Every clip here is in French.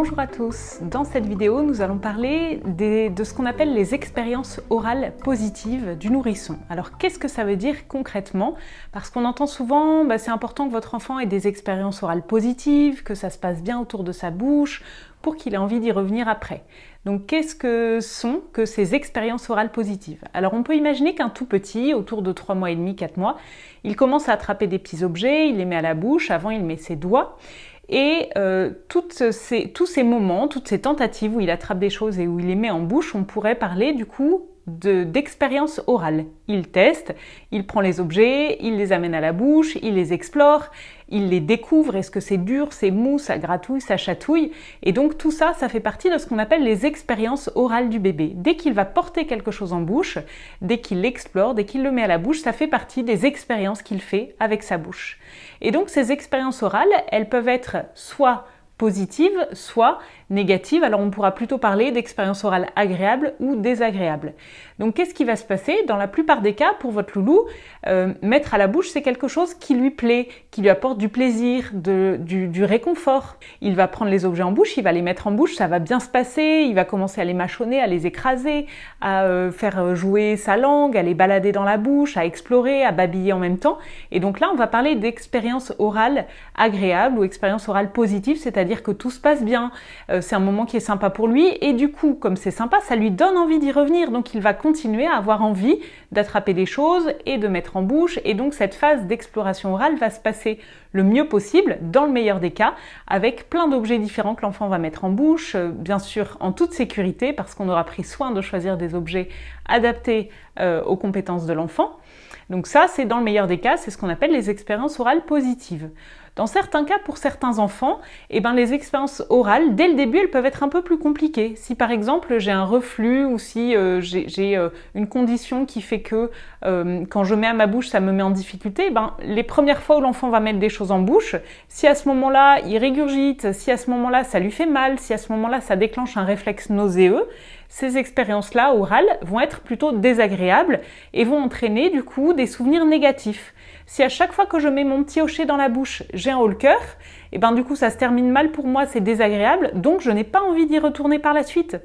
Bonjour à tous, dans cette vidéo nous allons parler de ce qu'on appelle les expériences orales positives du nourrisson. Alors qu'est-ce que ça veut dire concrètement? Parce qu'on entend souvent, c'est important que votre enfant ait des expériences orales positives, que ça se passe bien autour de sa bouche, pour qu'il ait envie d'y revenir après. Donc qu'est-ce que sont que ces expériences orales positives? Alors on peut imaginer qu'un tout petit, autour de 3 mois et demi, 4 mois, il commence à attraper des petits objets, il les met à la bouche, avant il met ses doigts, et tous ces moments, toutes ces tentatives où il attrape des choses et où il les met en bouche, on pourrait parler du coup d'expérience orale. Il teste, il prend les objets, il les amène à la bouche, il les explore, il les découvre, est-ce que c'est dur, c'est mou, ça gratouille, ça chatouille. Et donc tout ça, ça fait partie de ce qu'on appelle les expériences orales du bébé. Dès qu'il va porter quelque chose en bouche, dès qu'il l'explore, dès qu'il le met à la bouche, ça fait partie des expériences qu'il fait avec sa bouche. Et donc ces expériences orales, elles peuvent être soit positives, soit négatives. Alors on pourra plutôt parler d'expériences orales agréables ou désagréables. Donc qu'est-ce qui va se passer? Dans la plupart des cas, pour votre loulou, mettre à la bouche, c'est quelque chose qui lui plaît, qui lui apporte du plaisir, du réconfort. Il va prendre les objets en bouche, il va les mettre en bouche, ça va bien se passer, il va commencer à les mâchonner, à les écraser, à faire jouer sa langue, à les balader dans la bouche, à explorer, à babiller en même temps. Et donc là, on va parler d'expériences orales agréables ou expériences orales positives, c'est-à-dire que tout se passe bien, c'est un moment qui est sympa pour lui et du coup, comme c'est sympa, ça lui donne envie d'y revenir. Donc il va continuer à avoir envie d'attraper des choses et de mettre en bouche. Et donc cette phase d'exploration orale va se passer le mieux possible, dans le meilleur des cas, avec plein d'objets différents que l'enfant va mettre en bouche, bien sûr en toute sécurité parce qu'on aura pris soin de choisir des objets adaptés aux compétences de l'enfant. Donc ça, c'est dans le meilleur des cas, c'est ce qu'on appelle les expériences orales positives. Dans certains cas, pour certains enfants, les expériences orales, dès le début, elles peuvent être un peu plus compliquées. Si par exemple, j'ai un reflux ou si j'ai une condition qui fait que quand je mets à ma bouche, ça me met en difficulté, les premières fois où l'enfant va mettre des choses en bouche, si à ce moment-là, il régurgite, si à ce moment-là, ça lui fait mal, si à ce moment-là, ça déclenche un réflexe nauséeux, ces expériences-là orales vont être plutôt désagréables et vont entraîner du coup des souvenirs négatifs. Si à chaque fois que je mets mon petit hocher dans la bouche, j'ai un haut le cœur, et du coup ça se termine mal pour moi, c'est désagréable, donc je n'ai pas envie d'y retourner par la suite.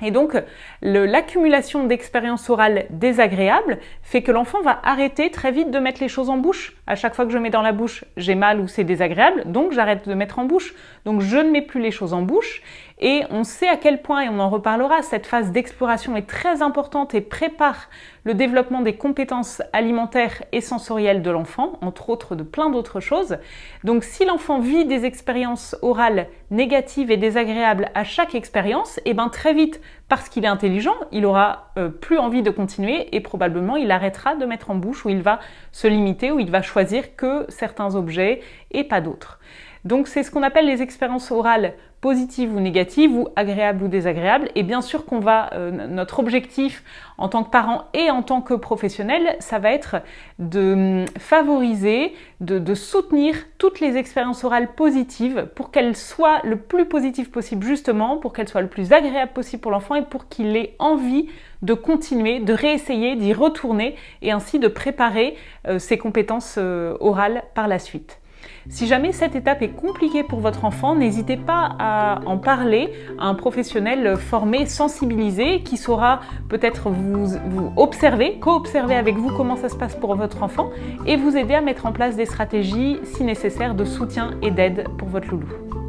Et donc, l'accumulation d'expériences orales désagréables fait que l'enfant va arrêter très vite de mettre les choses en bouche. À chaque fois que je mets dans la bouche, j'ai mal ou c'est désagréable, donc j'arrête de mettre en bouche. Donc je ne mets plus les choses en bouche. Et on sait à quel point, et on en reparlera, cette phase d'exploration est très importante et prépare le développement des compétences alimentaires et sensorielles de l'enfant, entre autres de plein d'autres choses. Donc si l'enfant vit des expériences orales négatives et désagréables à chaque expérience, très vite, parce qu'il est intelligent, il aura plus envie de continuer et probablement il arrêtera de mettre en bouche ou il va se limiter ou il va choisir que certains objets et pas d'autres. Donc c'est ce qu'on appelle les expériences orales positives ou négatives ou agréables ou désagréables. Et bien sûr qu'on va, notre objectif en tant que parent et en tant que professionnel, ça va être de favoriser, de soutenir toutes les expériences orales positives pour qu'elles soient le plus positives possible justement, pour qu'elles soient le plus agréables possible pour l'enfant et pour qu'il ait envie de continuer, de réessayer, d'y retourner et ainsi de préparer ses compétences orales par la suite. Si jamais cette étape est compliquée pour votre enfant, n'hésitez pas à en parler à un professionnel formé, sensibilisé, qui saura peut-être vous observer, co-observer avec vous comment ça se passe pour votre enfant et vous aider à mettre en place des stratégies, si nécessaire, de soutien et d'aide pour votre loulou.